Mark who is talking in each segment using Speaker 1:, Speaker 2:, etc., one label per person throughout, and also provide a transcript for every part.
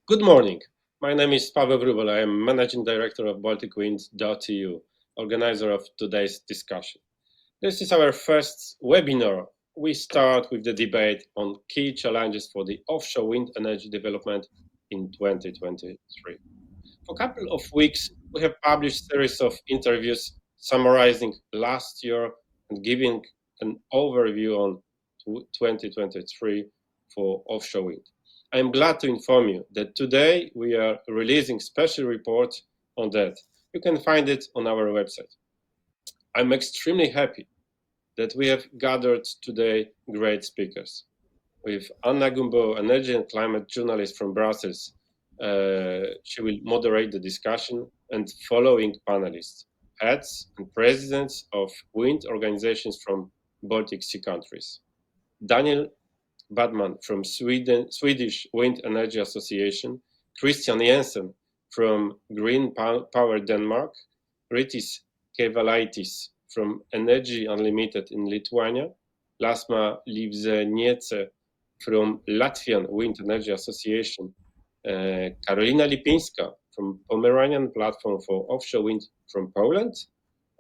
Speaker 1: Good morning. My name is Pawel Wrobel. I am Managing Director of BalticWind.EU, organizer of today's discussion. This is our first webinar. We start with the debate on key challenges for the offshore wind energy development in 2023. For a couple of weeks, we have published a series of interviews summarizing last year and giving an overview on 2023 for offshore wind. I am glad to inform you that today we are releasing special report on that. You can find it on our website. I'm extremely happy that we have gathered today great speakers. With Anna Gumbo, energy and climate journalist from Brussels. She will moderate the discussion, and following panelists, heads and presidents of wind organizations from Baltic Sea countries. Daniel Badman from Swedish Wind Energy Association, Christian Jensen from Green Power Denmark, Rytis Kevalaitis from Energy Unlimited in Lithuania, Lasma Livzeniece from Latvian Wind Energy Association, Karolina Lipinska from Pomeranian Platform for Offshore Wind from Poland,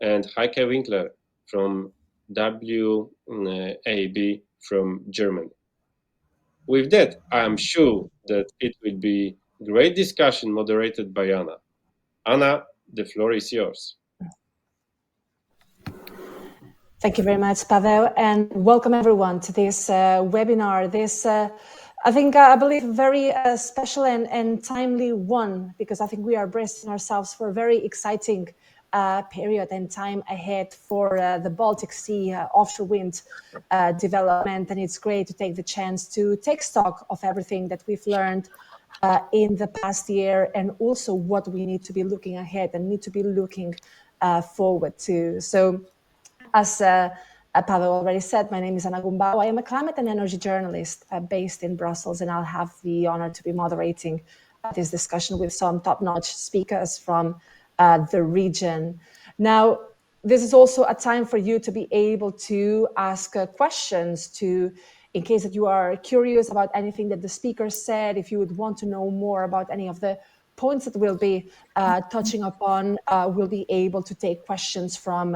Speaker 1: and Heike Winkler from WAB from Germany. With that, I am sure that it will be great discussion moderated by Anna. Anna, the floor is yours.
Speaker 2: Thank you very much, Pavel, and welcome everyone to this webinar. This, I believe, very special and timely one, because I think we are bracing ourselves for a very exciting period and time ahead for the Baltic Sea offshore wind development. And it's great to take the chance to take stock of everything that we've learned in the past year, and also what we need to be looking ahead and need to be looking forward to. So, as Pavel already said, my name is Anna Gumbau. I am a climate and energy journalist based in Brussels, and I'll have the honor to be moderating this discussion with some top-notch speakers from the region. Now, this is also a time for you to be able to ask questions in case that you are curious about anything that the speakers said, if you would want to know more about any of the points that we'll be touching upon, we'll be able to take questions from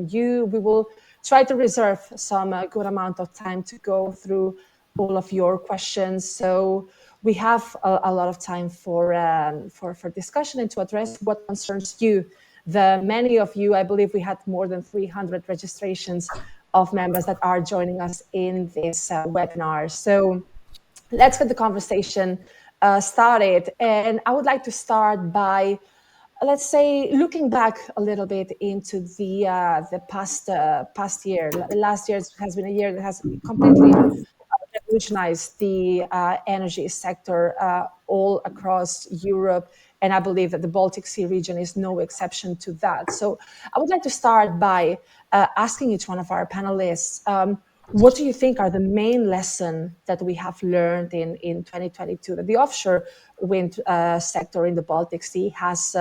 Speaker 2: you. We will try to reserve some good amount of time to go through all of your questions. So we have a lot of time for discussion and to address what concerns you. Many of you, I believe we had more than 300 registrations of members that are joining us in this webinar. So let's get the conversation started. And I would like to start by, let's say, looking back a little bit into the past year. Last year has been a year that has completely revolutionized the energy sector all across Europe. And I believe that the Baltic Sea region is no exception to that. So I would like to start by asking each one of our panelists, what do you think are the main lessons that we have learned in 2022 that the offshore wind sector in the Baltic Sea has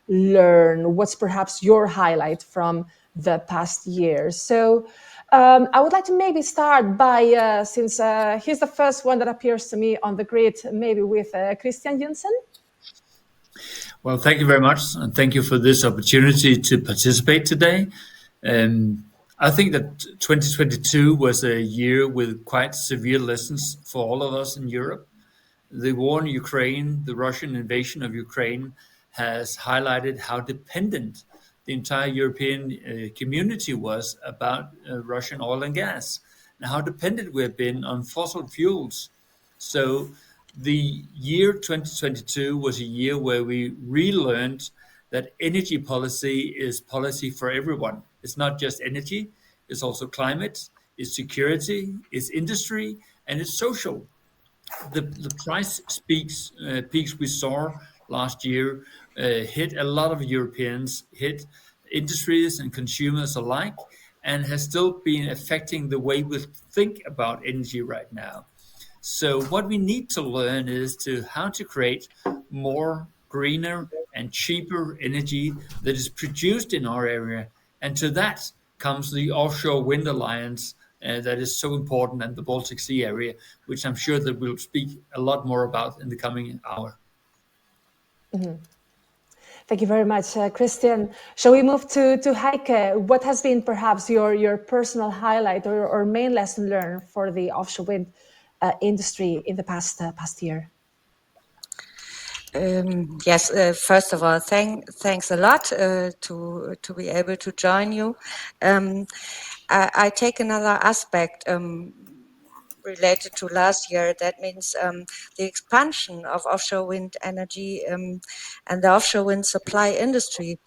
Speaker 2: learned? What's perhaps your highlight from the past year? So I would like to maybe start by, since he's the first one that appears to me on the grid, maybe with Christian Jensen.
Speaker 3: Well, thank you very much, and thank you for this opportunity to participate today. I think that 2022 was a year with quite severe lessons for all of us in Europe. The war in Ukraine, the Russian invasion of Ukraine, has highlighted how dependent the entire European community was about Russian oil and gas, and how dependent we have been on fossil fuels. So the year 2022 was a year where we relearned that energy policy is policy for everyone. It's not just energy, it's also climate, it's security, it's industry, and it's social. The price peaks we saw last year hit a lot of Europeans, hit industries and consumers alike, and has still been affecting the way we think about energy right now. So what we need to learn is how to create more greener and cheaper energy that is produced in our area. And to that comes the Offshore Wind Alliance that is so important in the Baltic Sea area, which I'm sure that we'll speak a lot more about in the coming hour.
Speaker 2: Thank you very much, Christian. Shall we move to Heike? What has been perhaps your personal highlight or main lesson learned for the offshore wind industry in the past year?
Speaker 4: Yes, first of all, thanks a lot to be able to join you. I take another aspect related to last year. That means the expansion of offshore wind energy and the offshore wind supply industry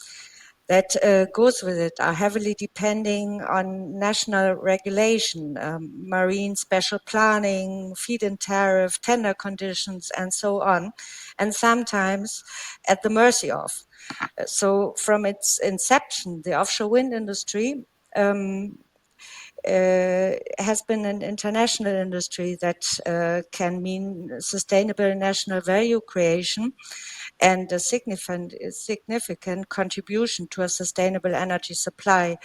Speaker 4: that goes with it are heavily depending on national regulation, marine special planning, feed-in tariff, tender conditions, and so on, and sometimes at the mercy of. So from its inception, the offshore wind industry has been an international industry that can mean sustainable national value creation and a significant contribution to a sustainable energy supply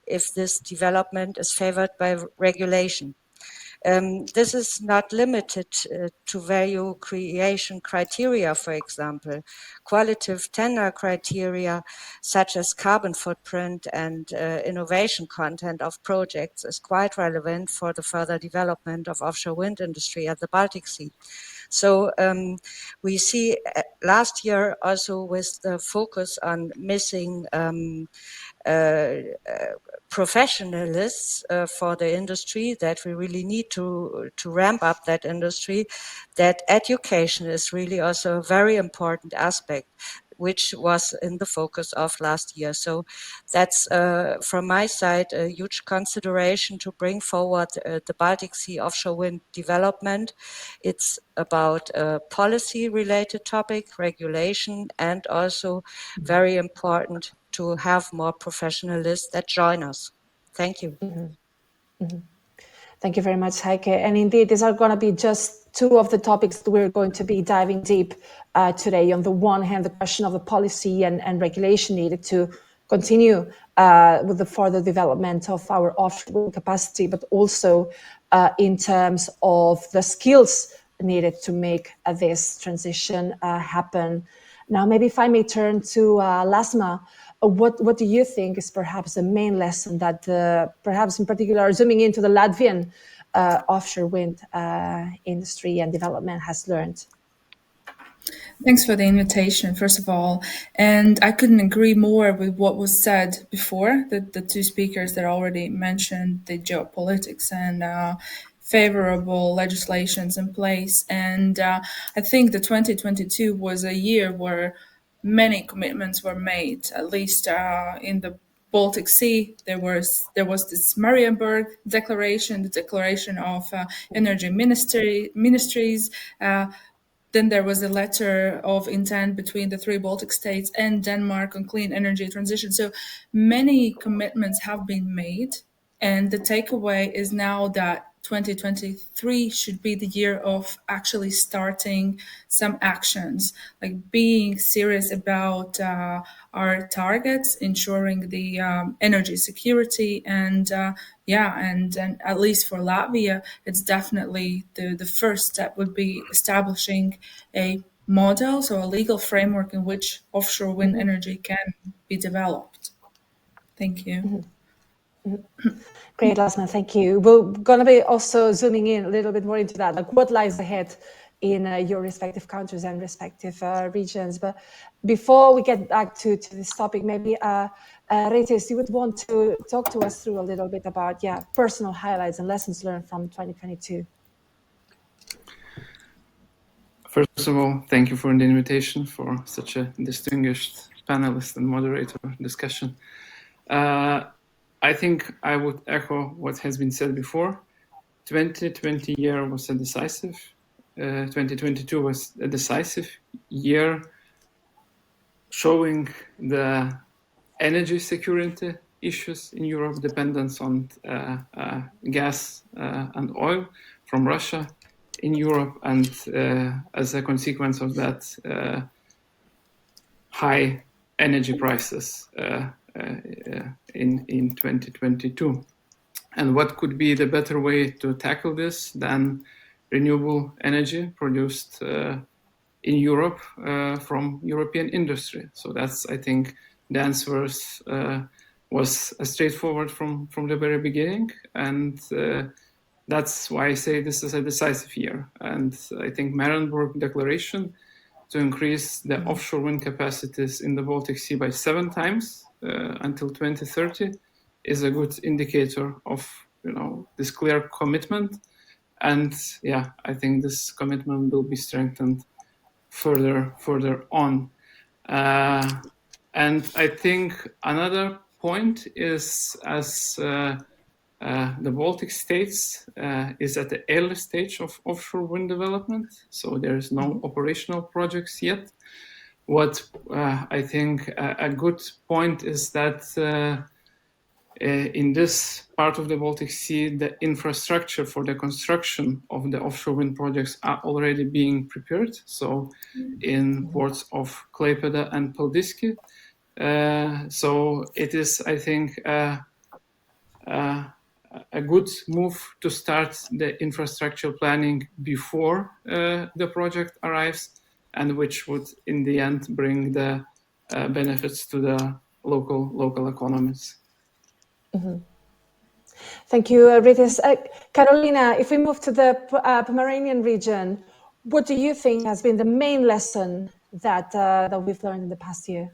Speaker 4: if this development is favored by regulation. This is not limited to value creation criteria, for example. Qualitative tender criteria such as carbon footprint and innovation content of projects is quite relevant for the further development of offshore wind industry at the Baltic Sea. So we see last year also with the focus on missing professionalists for the industry, that we really need to ramp up that industry, that education is really also a very important aspect, which was in the focus of last year. So that's from my side a huge consideration to bring forward the Baltic Sea offshore wind development. It's about a policy related topic, regulation, and also very important to have more professionalists that join us. Thank you.
Speaker 2: Thank you very much, Heike. And indeed, these are going to be just two of the topics that we're going to be diving deep today. On the one hand, the question of the policy and regulation needed to continue with the further development of our offshore wind capacity, but also in terms of the skills needed to make this transition happen. Now, maybe if I may turn to Lasma, what do you think is perhaps the main lesson that perhaps in particular zooming into the Latvian offshore wind industry and development has learned?
Speaker 5: Thanks for the invitation, first of all. And I couldn't agree more with what was said before, the two speakers that already mentioned the geopolitics and favorable legislations in place. And I think the 2022 was a year where many commitments were made, at least in the Baltic Sea. There was this Marienburg Declaration, the declaration of energy ministries. Then there was a letter of intent between the three Baltic states and Denmark on clean energy transition. So many commitments have been made. And the takeaway is now that 2023 should be the year of actually starting some actions, like being serious about our targets, ensuring the energy security, and and at least for Latvia, it's definitely the first step would be establishing a model, so a legal framework in which offshore wind energy can be developed. Thank you.
Speaker 2: Great, Lasma, thank you. We're going to be also zooming in a little bit more into that, like what lies ahead in your respective countries and respective regions. But before we get back to this topic, maybe Reitis, you would want to talk to us through a little bit about personal highlights and lessons learned from 2022.
Speaker 6: First of all, thank you for the invitation for such a distinguished panelist and moderator discussion. I think I would echo what has been said before. 2020 year was a decisive. 2022 was a decisive year, showing the energy security issues in Europe, dependence on gas and oil from Russia in Europe, and as a consequence of that, high energy prices in 2022. And what could be the better way to tackle this than renewable energy produced in Europe from European industry. So that's, I think, the answer was straightforward from the very beginning, and that's why I say this is a decisive year. And I think Marenburg Declaration to increase the offshore wind capacities in the Baltic Sea by 7 times until 2030 is a good indicator of this clear commitment. And yeah, I think this commitment will be strengthened further on. And I think another point is, as the Baltic states is at the early stage of offshore wind development, so there is no operational projects yet. What I think a good point is that in this part of the Baltic Sea, the infrastructure for the construction of the offshore wind projects are already being prepared. So in ports of Klaipėda and Paldiski. So it is, I think, a good move to start the infrastructure planning before the project arrives, and which would in the end bring the benefits to the local economies.
Speaker 2: Thank you, Rytis. Karolina, if we move to the Pomeranian region, what do you think has been the main lesson that we've learned in the past year?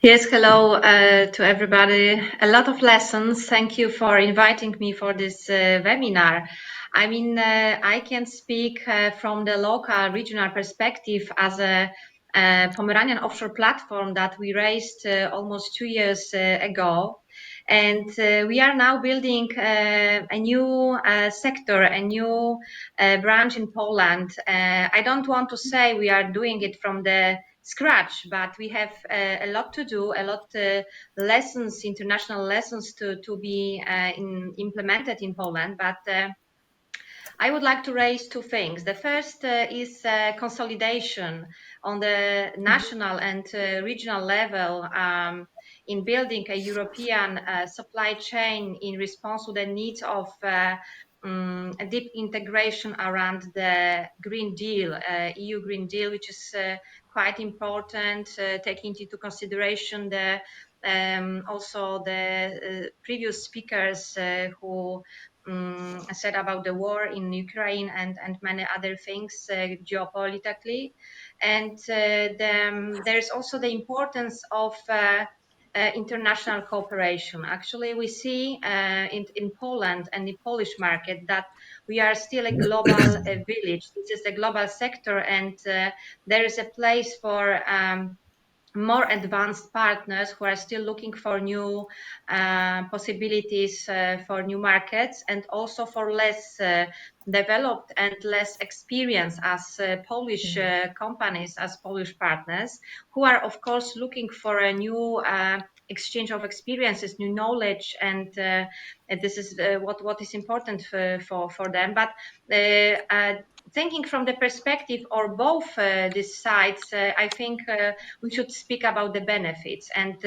Speaker 7: Yes, hello to everybody. A lot of lessons. Thank you for inviting me for this webinar. I mean, I can speak from the local regional perspective as a Pomeranian offshore platform that we raised almost 2 years ago. And we are now building a new sector, a new branch in Poland. I don't want to say we are doing it from the scratch, but we have a lot to do, a lot lessons, international lessons to be implemented in Poland. But I would like to raise 2 things. The first is consolidation on the national and regional level in building a European supply chain in response to the needs of a deep integration around the Green Deal, EU Green Deal, which is quite important, taking into consideration the also the previous speakers who said about the war in Ukraine and many other things geopolitically. And there's also the importance of international cooperation. Actually, we see in Poland and the Polish market that we are still a global village. This is a global sector, and there is a place for more advanced partners who are still looking for new possibilities for new markets, and also for less developed and less experienced as Polish companies, as Polish partners, who are of course looking for a new exchange of experiences, new knowledge, and this is what is important for them. But thinking from the perspective of both these sides, I think we should speak about the benefits. And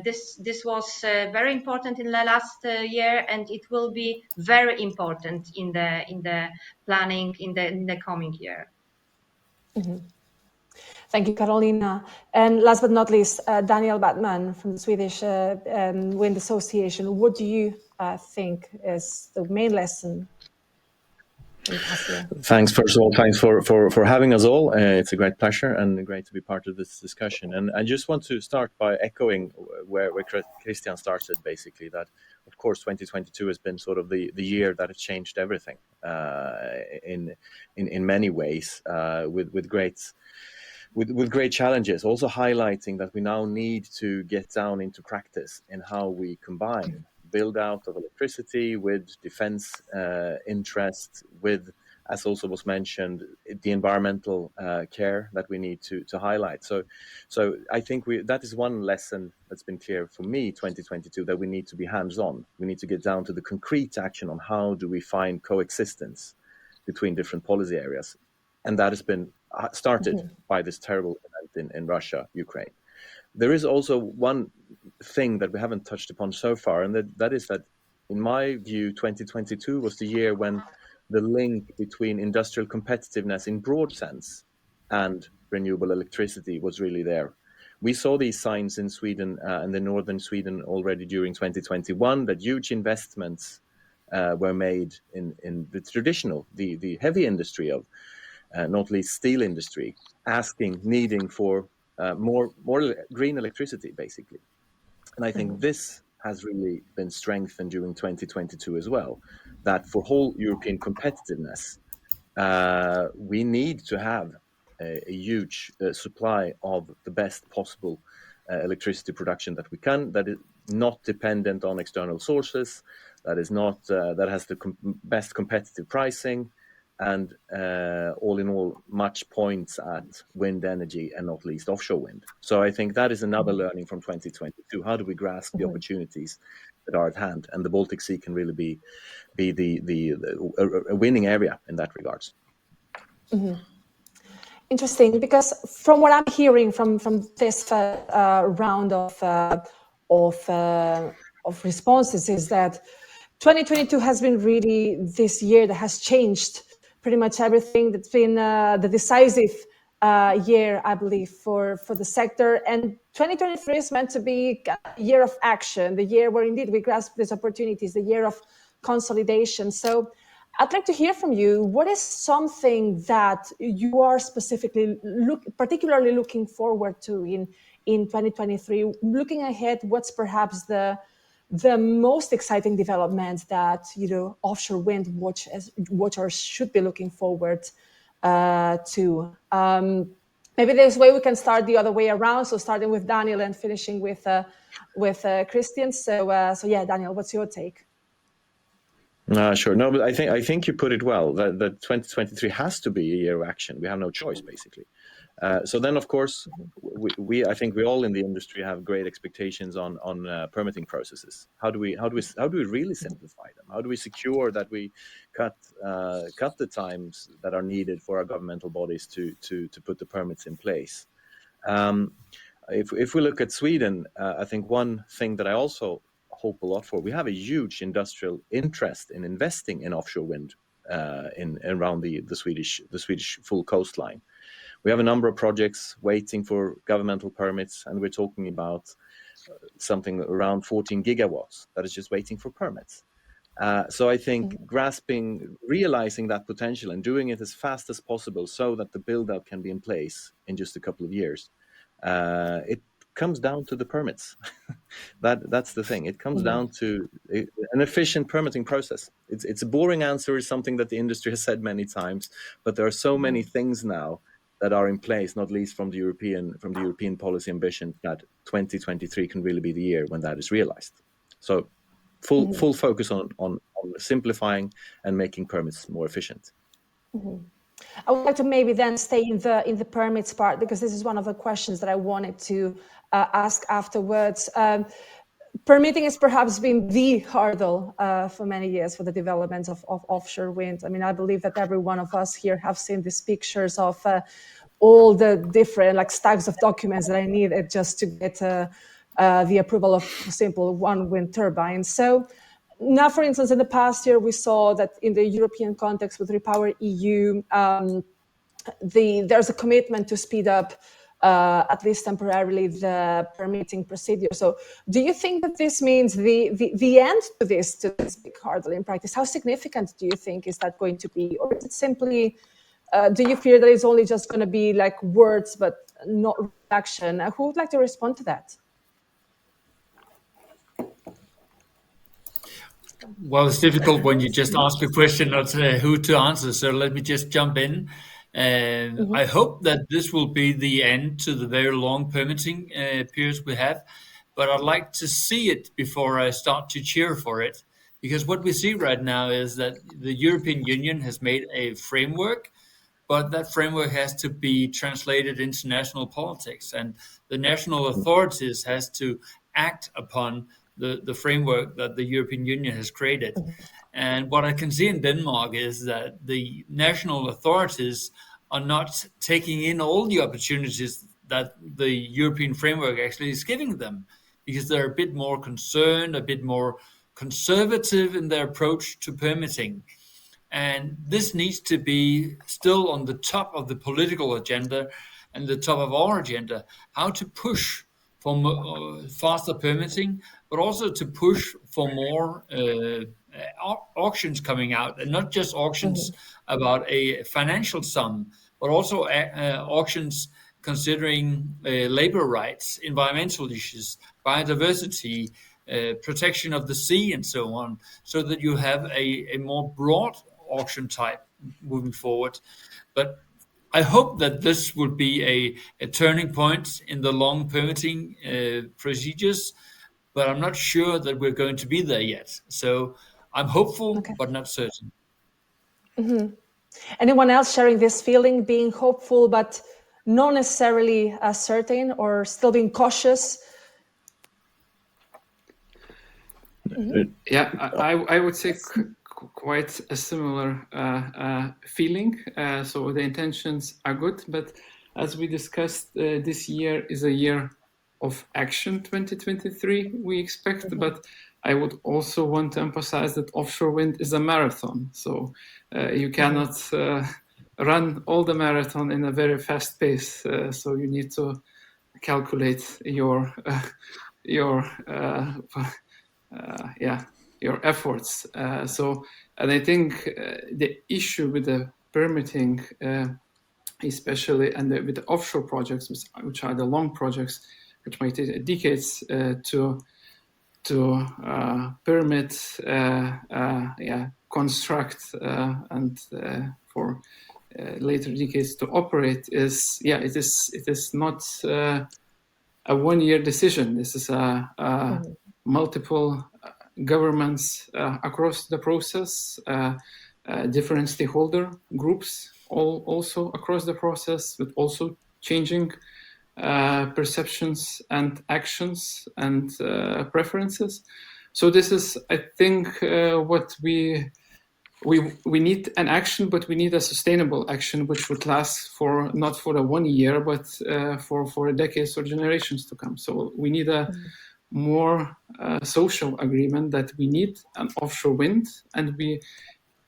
Speaker 7: this was very important in the last year, and it will be very important in the planning in the coming year.
Speaker 2: Thank you, Karolina. And last but not least, Daniel Batman from the Swedish Wind Association. What do you think is the main lesson?
Speaker 8: Thanks. First of all, thanks for having us all. It's a great pleasure and great to be part of this discussion. And I just want to start by echoing where Christian started, basically, that of course 2022 has been sort of the year that has changed everything in many ways, with great challenges, also highlighting that we now need to get down into practice in how we combine build out of electricity with defense interest, with, as also was mentioned, the environmental care that we need to highlight. So I think that is one lesson that's been clear for me 2022, that we need to be hands-on. We need to get down to the concrete action on how do we find coexistence between different policy areas. And that has been started by this terrible event in Russia, Ukraine. There is also one thing that we haven't touched upon so far, and that is that, in my view, 2022 was the year when the link between industrial competitiveness in broad sense and renewable electricity was really there. We saw these signs in Sweden and the northern Sweden already during 2021, that huge investments were made in the traditional, the heavy industry of not least steel industry, needing for more green electricity, basically. And I think this has really been strengthened during 2022 as well, that for whole European competitiveness, we need to have a huge supply of the best possible electricity production that we can, that is not dependent on external sources, that is not that has the best competitive pricing, and all in all, much points at wind energy and not least offshore wind. So I think that is another learning from 2022. How do we grasp the opportunities that are at hand? And the Baltic Sea can really be a winning area in that regards.
Speaker 2: Interesting, because from what I'm hearing from this round of responses is that 2022 has been really this year that has changed pretty much everything. That's been the decisive year, I believe, for the sector. And 2023 is meant to be a year of action, the year where indeed we grasp these opportunities, the year of consolidation. So I'd like to hear from you. What is something that you are specifically particularly looking forward to in 2023? Looking ahead, what's perhaps the most exciting development that offshore wind watchers should be looking forward to? Maybe there's a way we can start the other way around. So starting with Daniel and finishing with Christian. So yeah, Daniel, what's your take?
Speaker 8: Sure. No, but I think you put it well, that 2023 has to be a year of action. We have no choice, basically. So then, of course, I think we all in the industry have great expectations on permitting processes. How do we really simplify them? How do we secure that we cut the times that are needed for our governmental bodies to put the permits in place? If we look at Sweden, I think one thing that I also hope a lot for, we have a huge industrial interest in investing in offshore wind around the Swedish full coastline. We have a number of projects waiting for governmental permits, and we're talking about something around 14 gigawatts that is just waiting for permits. So I think realizing that potential and doing it as fast as possible so that the build-out can be in place in just a couple of years, it comes down to the permits. That's the thing. It comes down to an efficient permitting process. It's a boring answer, is something that the industry has said many times, but there are so many things now that are in place, not least from the European policy ambition, that 2023 can really be the year when that is realized. So full focus on simplifying and making permits more efficient.
Speaker 2: I would like to maybe then stay in the permits part, because this is one of the questions that I wanted to ask afterwards. Permitting has perhaps been the hurdle for many years for the development of offshore wind. I mean, I believe that every one of us here have seen these pictures of all the different stacks of documents that I needed just to get the approval of simple one wind turbine. So now, for instance, in the past year, we saw that in the European context with REPowerEU, there's a commitment to speed up, at least temporarily, the permitting procedure. So do you think that this means the end to this big hurdle in practice? How significant do you think is that going to be? Or is it simply, do you fear that it's only just going to be like words, but not action? Who would like to respond to that?
Speaker 3: Well, it's difficult when you just ask a question, not who to answer. So let me just jump in. I hope that this will be the end to the very long permitting periods we have, but I'd like to see it before I start to cheer for it. Because what we see right now is that the European Union has made a framework, but that framework has to be translated into national politics, and the national authorities has to act upon the framework that the European Union has created. And what I can see in Denmark is that the national authorities are not taking in all the opportunities that the European framework actually is giving them, because they're a bit more concerned, a bit more conservative in their approach to permitting. And this needs to be still on the top of the political agenda and the top of our agenda, how to push for faster permitting, but also to push for more auctions coming out, and not just auctions about a financial sum, but also auctions considering labor rights, environmental issues, biodiversity, protection of the sea, and so on, so that you have a more broad auction type moving forward. But I hope that this would be a turning point in the long permitting procedures, but I'm not sure that we're going to be there yet. So I'm hopeful, but not certain.
Speaker 2: Anyone else sharing this feeling, being hopeful, but not necessarily certain, or still being cautious?
Speaker 6: Yeah, I would say quite a similar feeling. So the intentions are good, but as we discussed, this year is a year of action, 2023, we expect. But I would also want to emphasize that offshore wind is a marathon. So you cannot run all the marathon in a very fast pace. So you need to calculate your efforts. And I think the issue with the permitting, especially with the offshore projects, which are the long projects, which might take decades to permit, construct, and for later decades to operate, it is not a one-year decision. This is multiple governments across the process, different stakeholder groups also across the process, with also changing perceptions and actions and preferences. So this is, I think, what we need an action, but we need a sustainable action which would last for not for a 1 year, but for decades or generations to come. So we need a more social agreement that we need an offshore wind, and we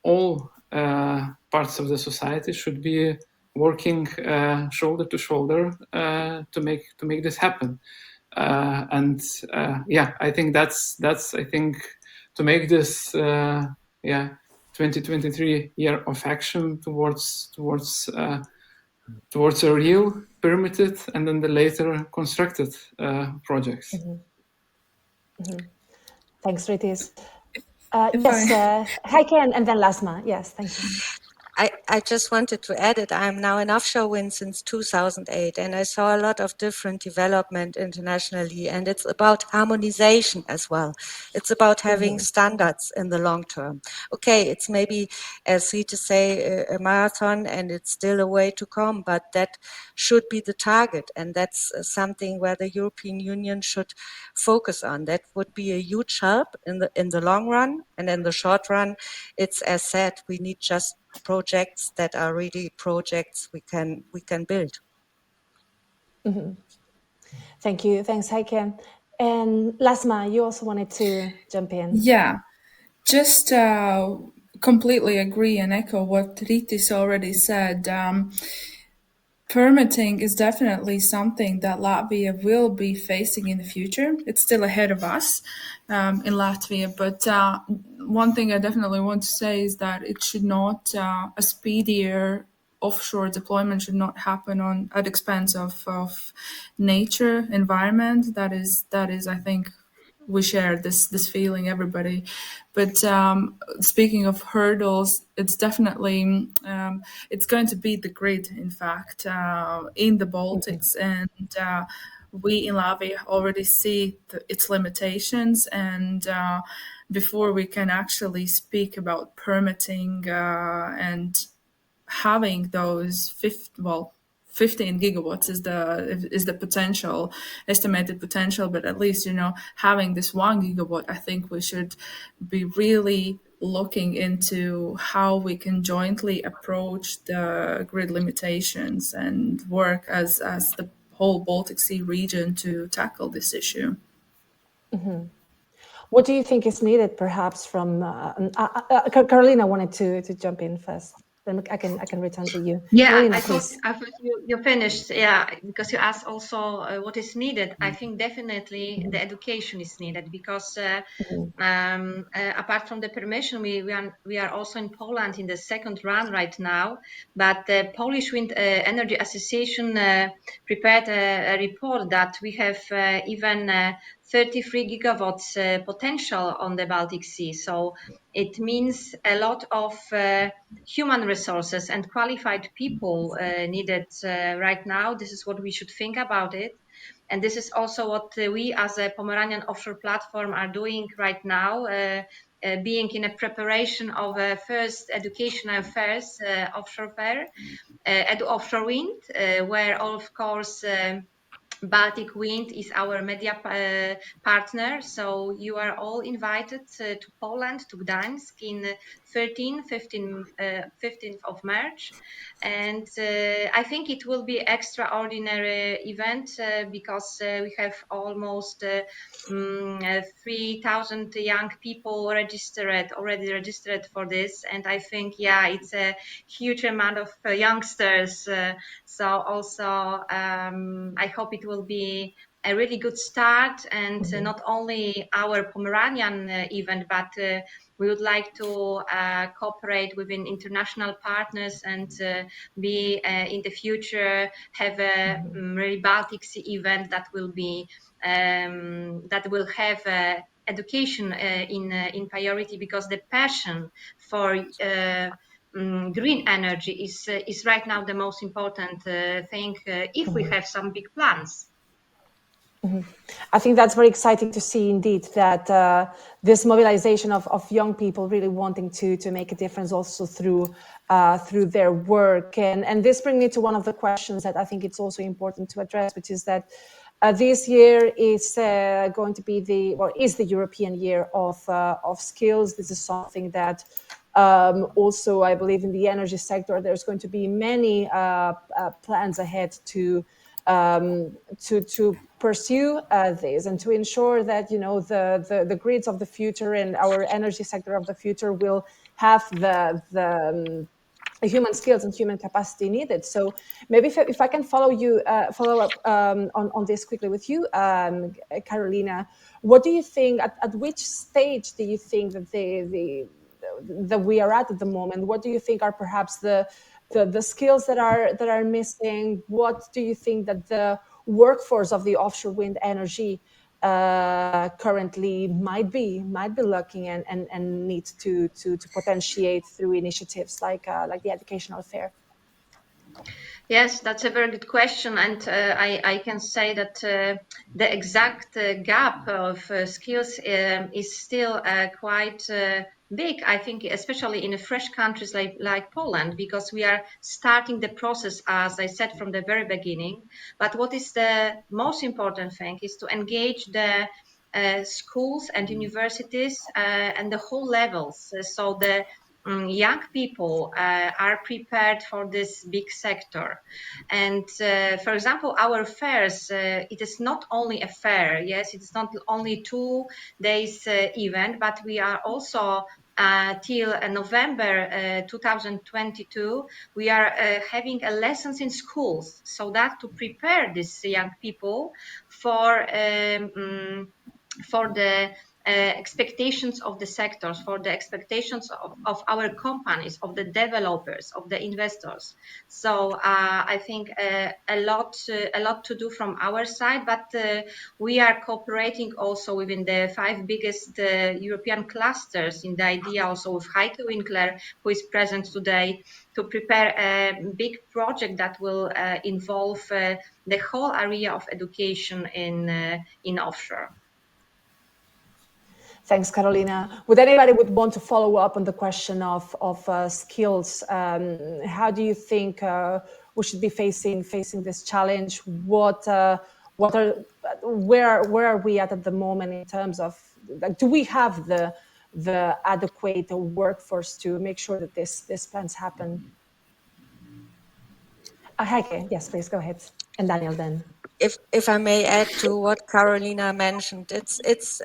Speaker 6: all parts of the society should be working shoulder to shoulder to make this happen. I think that's I think to make this 2023 year of action towards a real permitted and then the later constructed projects.
Speaker 2: Thanks, Ritis. Yes, Heike and then Lasma. Yes, thank you.
Speaker 4: I just wanted to add it. I'm now in offshore wind since 2008, and I saw a lot of different development internationally, and it's about harmonization as well. It's about having standards in the long term. Okay, it's maybe, as Rita say, a marathon, and it's still a way to come, but that should be the target, and that's something where the European Union should focus on. That would be a huge help in the long run, and in the short run, it's, as said, we need just projects that are really projects we can build.
Speaker 2: Thank you. Thanks, Heike. And Lasma, you also wanted to jump in.
Speaker 5: Yeah, just completely agree and echo what Ritis already said. Permitting is definitely something that Latvia will be facing in the future. It's still ahead of us in Latvia, but one thing I definitely want to say is that it should not, a speedier offshore deployment should not happen at expense of nature, environment. That is, I think, we share this feeling, everybody. But speaking of hurdles, it's definitely it's going to be the grid, in fact, in the Baltics, and we in Latvia already see its limitations. And before we can actually speak about permitting and having those 15 gigawatts is the potential, estimated potential, but at least, having this 1 gigawatt, I think we should be really looking into how we can jointly approach the grid limitations and work as the whole Baltic Sea region to tackle this issue.
Speaker 2: What do you think is needed, perhaps, from Carolina wanted to jump in first. Then I can return to you.
Speaker 7: Yeah,
Speaker 2: Carolina,
Speaker 7: I thought
Speaker 2: please.
Speaker 7: you finished. Yeah, because you asked also what is needed. I think definitely the education is needed because apart from the permission, we are also in Poland in the second run right now. But the Polish Wind Energy Association prepared a report that we have even 33 gigawatts potential on the Baltic Sea. So it means a lot of human resources and qualified people needed right now. This is what we should think about it. And this is also what we as a Pomeranian offshore platform are doing right now, being in a preparation of a first educational fairs, offshore fair, offshore wind, where of course Baltic Wind is our media partner, so you are all invited to Poland, to Gdańsk in 15th of March. And I think it will be extraordinary event because we have almost 3,000 young people already registered for this. And I think, yeah, it's a huge amount of youngsters. So also, I hope it will be a really good start, and not only our Pomeranian event, but we would like to cooperate with international partners and be in the future have a really Baltic Sea event that will be that will have education in priority, because the passion for green energy is right now the most important thing if we have some big plans.
Speaker 2: I think that's very exciting to see, indeed, that this mobilization of young people really wanting to make a difference also through their work. And this brings me to one of the questions that I think it's also important to address, which is that this year is going to be is the European Year of skills. This is something that also, I believe, in the energy sector, there's going to be many plans ahead to pursue this and to ensure that the grids of the future and our energy sector of the future will have the human skills and human capacity needed. So maybe if I can follow up on this quickly with you, Carolina, what do you think? At which stage do you think that that we are at the moment? What do you think are perhaps the skills that are missing? What do you think that the workforce of the offshore wind energy currently might be lacking and needs to potentiate through initiatives like the educational fair?
Speaker 7: Yes, that's a very good question, and I can say that the exact gap of skills is still quite big, I think, especially in fresh countries like Poland, because we are starting the process, as I said, from the very beginning. But what is the most important thing is to engage the schools and universities and the whole levels. So the young people are prepared for this big sector. And for example, our fairs, it is not only a fair, yes, it's not only 2 days event, but we are also till November 2022, we are having lessons in schools, so that to prepare these young people for the expectations of the sectors, for the expectations of our companies, of the developers, of the investors. So I think a lot to do from our side, but we are cooperating also within the 5 biggest European clusters in the idea, also with Heike Winkler, who is present today, to prepare a big project that will involve the whole area of education in offshore.
Speaker 2: Thanks, Carolina. Would anybody want to follow up on the question of skills? How do you think we should be facing this challenge? Where are we at the moment in terms of, like, do we have the adequate workforce to make sure that these plans happen? Heike, yes, please go ahead, and Daniel then.
Speaker 4: if I may add to what Carolina mentioned, it's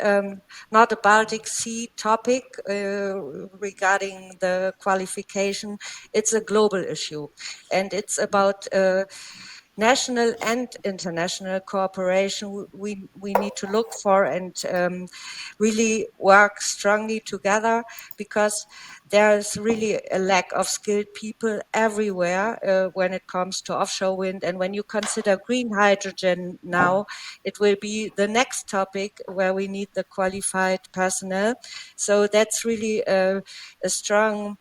Speaker 4: not a Baltic Sea topic regarding the qualification. It's a global issue, and it's about national and international cooperation we need to look for and really work strongly together, because there's really a lack of skilled people everywhere when it comes to offshore wind. And when you consider green hydrogen now, it will be the next topic where we need the qualified personnel. So that's really a strong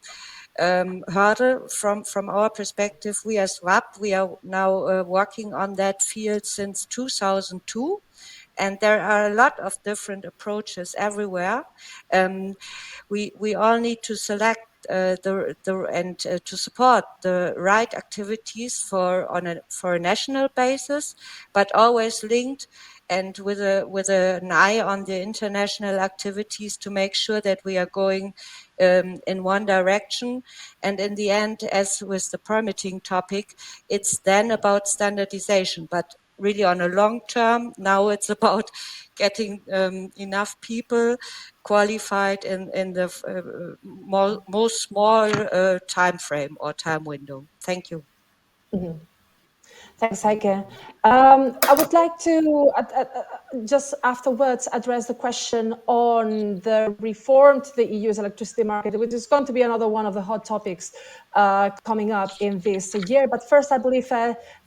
Speaker 4: hurdle from our perspective. We as WAP, we are now working on that field since 2002. And there are a lot of different approaches everywhere. We all need to select to support the right activities for a national basis, but always linked and with an eye on the international activities to make sure that we are going in one direction. And in the end, as with the permitting topic, it's then about standardization, but really on a long term. Now it's about getting enough people qualified in the most small time frame or time window. Thank you.
Speaker 2: Mm-hmm. Thanks, Heike. I would like to just afterwards address the question on the reform to the EU's electricity market, which is going to be another one of the hot topics coming up in this year. But first, I believe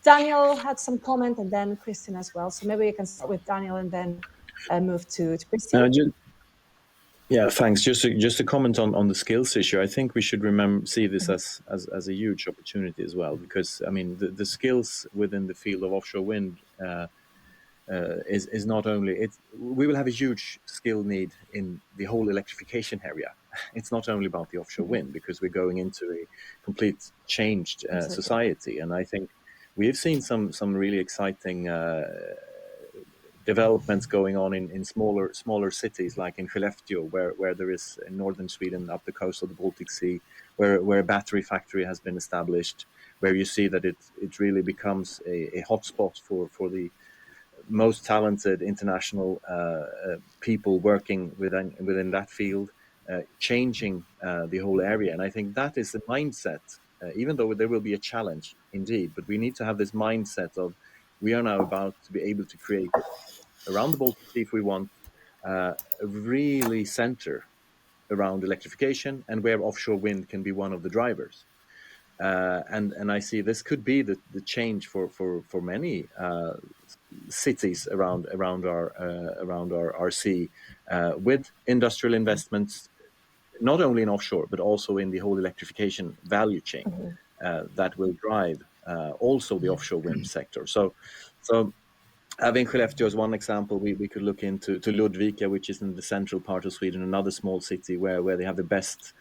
Speaker 2: Daniel had some comment, and then Christian as well. So maybe we can start with Daniel and then move to Christian.
Speaker 8: Yeah, thanks. Just to comment on the skills issue, I think we should see this as a huge opportunity as well, because I mean the skills within the field of offshore wind is not only we will have a huge skill need in the whole electrification area. It's not only about the offshore wind, because we're going into a complete changed society, and I think we have seen some really exciting developments going on in smaller cities, like in Skellefteå, where there is in northern Sweden up the coast of the Baltic Sea, where a battery factory has been established, where you see that it really becomes a hotspot for the most talented international people working within that field, changing the whole area. And I think that is the mindset, even though there will be a challenge indeed, but we need to have this mindset of we are now about to be able to create around the Baltic Sea, if we want, a really center around electrification, and where offshore wind can be one of the drivers. And I see this could be the change for many cities around our sea, with industrial investments, not only in offshore but also in the whole electrification value chain, that will drive also the offshore wind sector. So having Skellefteå as one example, we could look into Ludvika, which is in the central part of Sweden, another small city where they have the best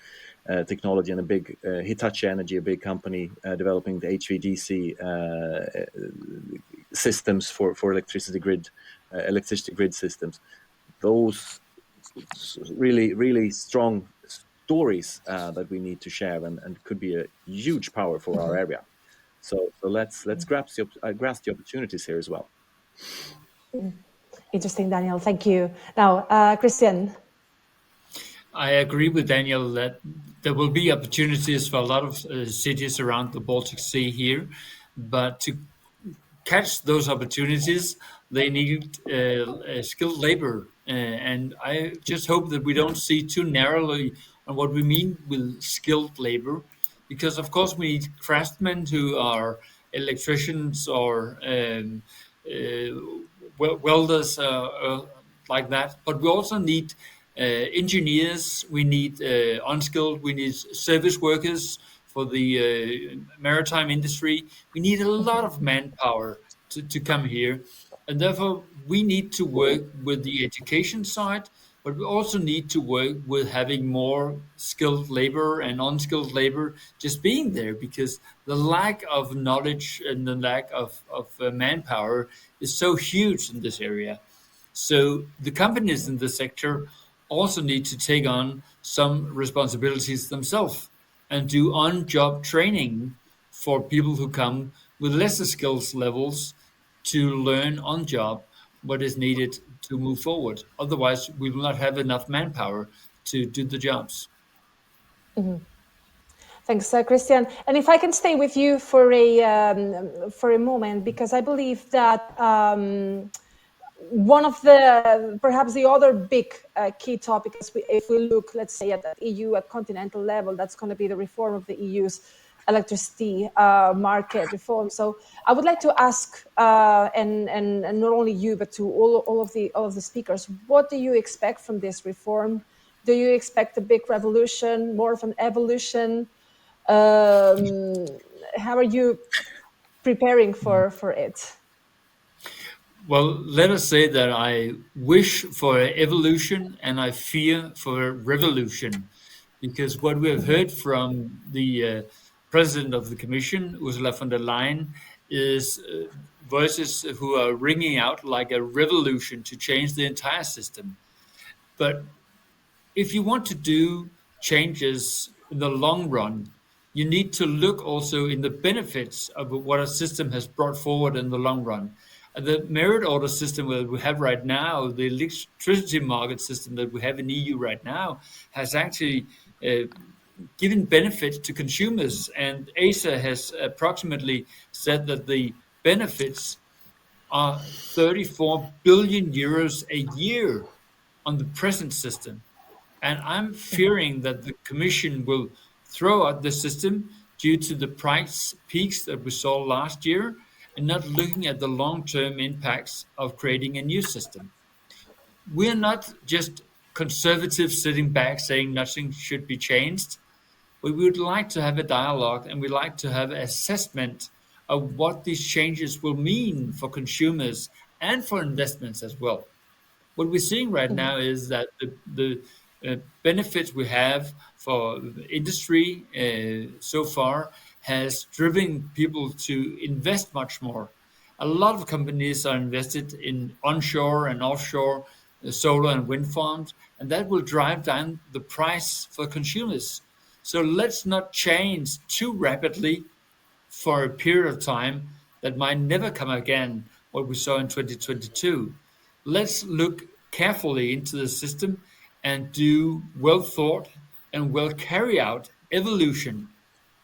Speaker 8: technology, and a big Hitachi Energy, a big company developing the HVDC systems for electricity grid systems. Those really strong stories that we need to share, and could be a huge power for our area. So let's grasp the opportunities here as well.
Speaker 2: Interesting, Daniel. Thank you. Now, Christian.
Speaker 3: I agree with Daniel that there will be opportunities for a lot of cities around the Baltic Sea here, but to catch those opportunities, they need skilled labor. And I just hope that we don't see too narrowly on what we mean with skilled labor, because of course we need craftsmen who are electricians or welders like that, but we also need engineers, we need unskilled, we need service workers for the maritime industry. We need a lot of manpower to come here. And therefore, we need to work with the education side, but we also need to work with having more skilled labor and unskilled labor just being there, because the lack of knowledge and the lack of manpower is so huge in this area. So the companies in the sector also need to take on some responsibilities themselves and do on-job training for people who come with lesser skills levels, to learn on job what is needed to move forward. Otherwise, we will not have enough manpower to do the jobs.
Speaker 2: Thanks, Christian. And if I can stay with you for a moment, because I believe that one of the perhaps the other big key topic is if we look, let's say, at the EU at continental level, that's going to be the reform of the EU's electricity market reform. So I would like to ask, and not only you, but to all of the speakers, what do you expect from this reform? Do you expect a big revolution, more of an evolution? How are you preparing for it?
Speaker 3: Well, let us say that I wish for evolution and I fear for revolution, because what we have heard from the president of the Commission, Ursula von der Leyen, is voices who are ringing out like a revolution to change the entire system. But if you want to do changes in the long run, you need to look also in the benefits of what a system has brought forward in the long run. The merit order system that we have right now, the electricity market system that we have in EU right now, has actually given benefits to consumers. And ASA has approximately said that the benefits are 34 billion euros a year on the present system. And I'm fearing that the Commission will throw out the system due to the price peaks that we saw last year and not looking at the long-term impacts of creating a new system. We're not just conservatives sitting back saying nothing should be changed, but we would like to have a dialogue and we'd like to have an assessment of what these changes will mean for consumers and for investments as well. What we're seeing right now is that the benefits we have for industry so far has driven people to invest much more. A lot of companies are invested in onshore and offshore solar and wind farms, and that will drive down the price for consumers. So let's not change too rapidly for a period of time that might never come again, what we saw in 2022. Let's look carefully into the system and do well thought and well carry out evolution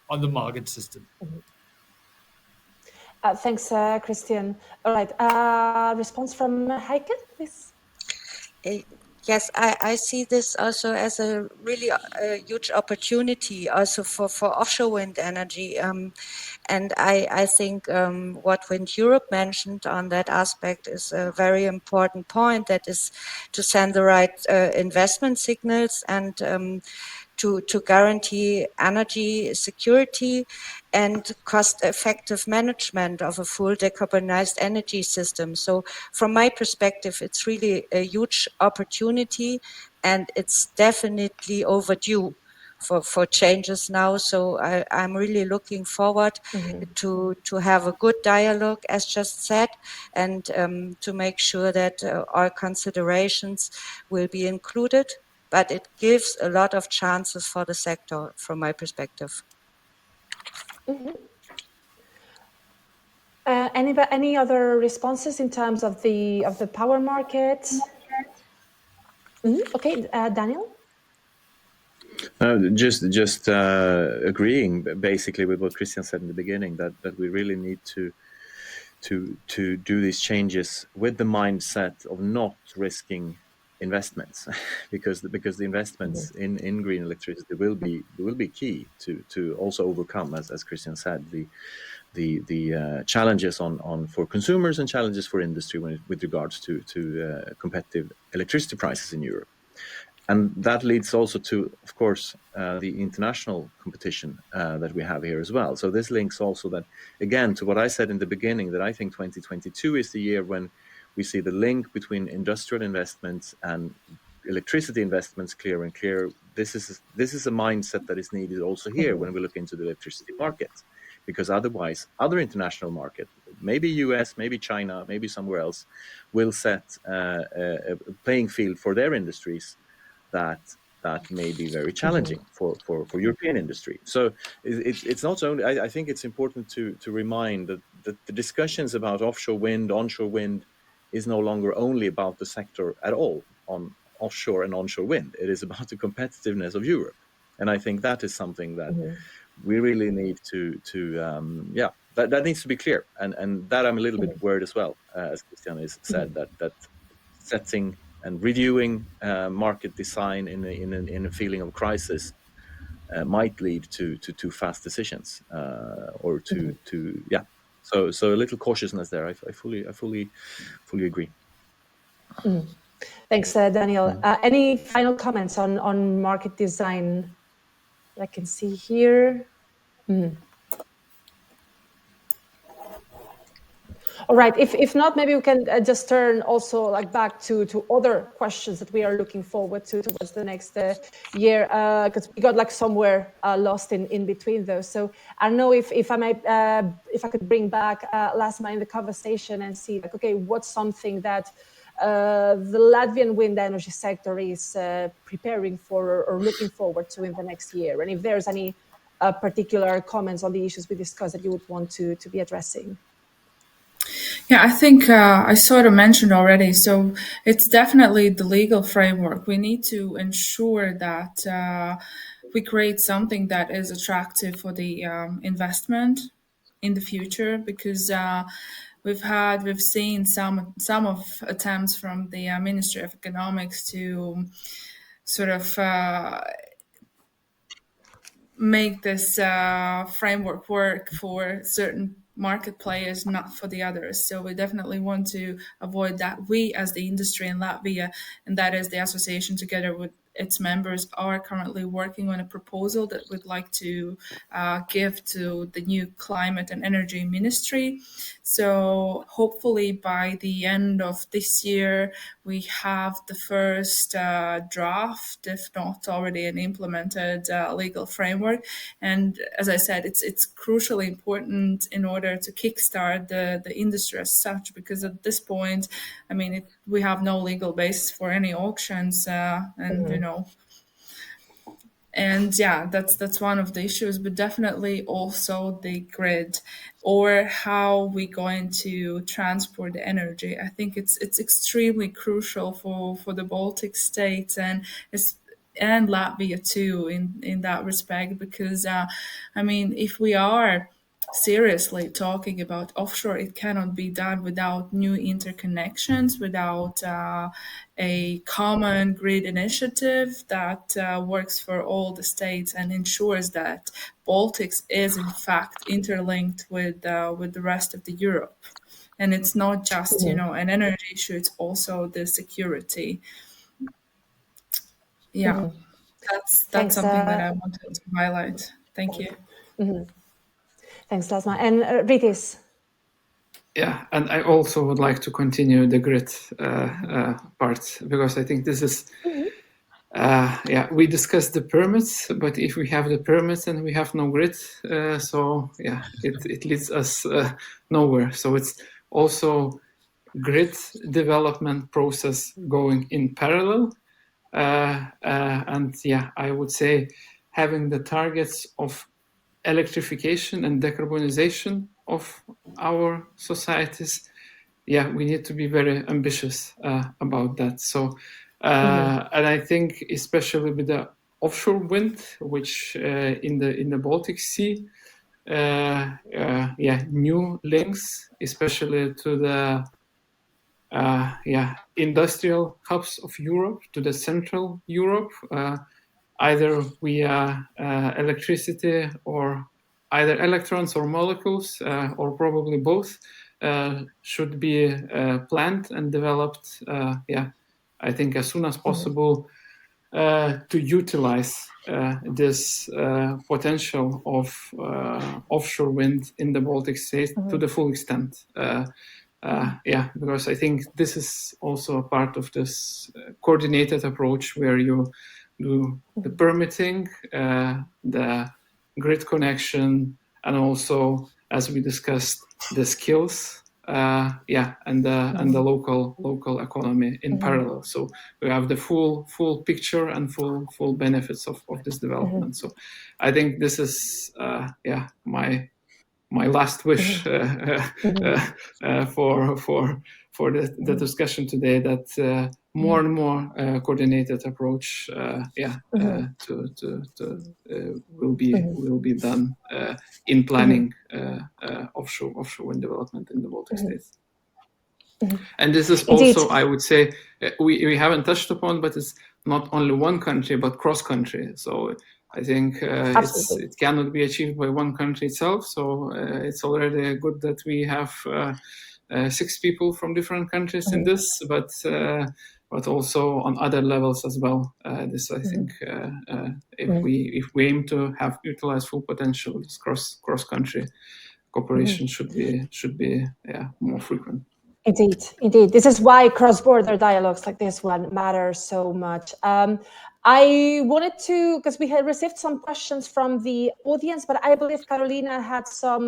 Speaker 3: on the market system.
Speaker 2: Thanks, Christian. All right, response from Heike, please.
Speaker 4: Yes, I see this also as a really huge opportunity also for offshore wind energy. And I think what WindEurope mentioned on that aspect is a very important point, that is to send the right investment signals and to guarantee energy security and cost-effective management of a full decarbonized energy system. So from my perspective, it's really a huge opportunity and it's definitely overdue for changes now. So I'm really looking forward to have a good dialogue, as just said, and to make sure that our considerations will be included. But it gives a lot of chances for the sector, from my perspective.
Speaker 2: Any other responses in terms of the power market? Okay, Daniel.
Speaker 8: Just agreeing basically with what Christian said in the beginning, that we really need to do these changes with the mindset of not risking investments, because the investments in green electricity will be key to also overcome, as Christian said, the challenges on for consumers and challenges for industry with regards to competitive electricity prices in Europe. And that leads also to, of course, the international competition that we have here as well. So this links also that, again, to what I said in the beginning, that I think 2022 is the year when we see the link between industrial investments and electricity investments clear and clear. This is a mindset that is needed also here when we look into the electricity market, because otherwise other international market, maybe US, maybe China, maybe somewhere else, will set a playing field for their industries that may be very challenging for European industry. So it's not only, I think it's important to remind the discussions about offshore wind, onshore wind, is no longer only about the sector at all on offshore and onshore wind. It is about the competitiveness of Europe, and I think that is something that we really need to that needs to be clear, and that I'm a little bit worried as well, as Christian has said, that setting and reviewing market design in a feeling of crisis might lead to too fast decisions, or so a little cautiousness there. I fully agree.
Speaker 2: Thanks, Daniel. Any final comments on market design that I can see here? All right. If not, maybe we can just turn also back to other questions that we are looking forward to towards the next year, because we got somewhere lost in between those. So I don't know if I could bring back Lasma in the conversation and see okay, what's something that the Latvian wind energy sector is preparing for or looking forward to in the next year, and if there's any particular comments on the issues we discussed that you would want to be addressing.
Speaker 5: Yeah, I think I sort of mentioned already. So it's definitely the legal framework. We need to ensure that we create something that is attractive for the investment in the future, because we've seen some of attempts from the Ministry of Economics to sort of make this framework work for certain market players, not for the others. So we definitely want to avoid that. We, as the industry in Latvia, and that is the association together with its members, are currently working on a proposal that we'd like to give to the new Climate and Energy Ministry. So hopefully by the end of this year, we have the first draft, if not already an implemented legal framework. And as I said, it's crucially important in order to kickstart the industry as such, because at this point, I mean, we have no legal basis for any auctions, and yeah, that's one of the issues, but definitely also the grid, or how we're going to transport the energy. I think it's extremely crucial for the Baltic states and Latvia too in that respect, because I mean, if we are seriously talking about offshore, it cannot be done without new interconnections, without a common grid initiative that works for all the states and ensures that Baltics is in fact interlinked with the rest of the Europe. And it's not just an energy issue; it's also the security. Yeah, that's something that I wanted to highlight. Thank you.
Speaker 2: Thanks, Lasma. And Rytis.
Speaker 6: Yeah, and I also would like to continue the grid part, because I think this is, we discussed the permits, but if we have the permits and we have no grid, it leads us nowhere. So it's also grid development process going in parallel. I would say having the targets of electrification and decarbonization of our societies, we need to be very ambitious about that. So, and I think especially with the offshore wind, which in the Baltic Sea, new links, especially to the industrial hubs of Europe, to the Central Europe, either via electricity or either electrons or molecules, or probably both, should be planned and developed, I think as soon as possible, to utilize this potential of offshore wind in the Baltic Sea to the full extent. Because I think this is also a part of this coordinated approach where you do the permitting, the grid connection, and also, as we discussed, the skills, and the local economy in parallel. So we have the full picture and full benefits of this development. So I think this is my my last wish for the discussion today, that more and more coordinated approach will be done in planning offshore wind development in the Baltic states. And this is also, I would say, we haven't touched upon, but it's not only one country, but cross-country. So I think it cannot be achieved by one country itself. So it's already good that we have 6 people from different countries in this, but also on other levels as well. This, I think, if we aim to have utilized full potential, this cross-country cooperation should be more frequent.
Speaker 2: Indeed. This is why cross-border dialogues like this one matter so much. I wanted to, because we had received some questions from the audience, but I believe Carolina had some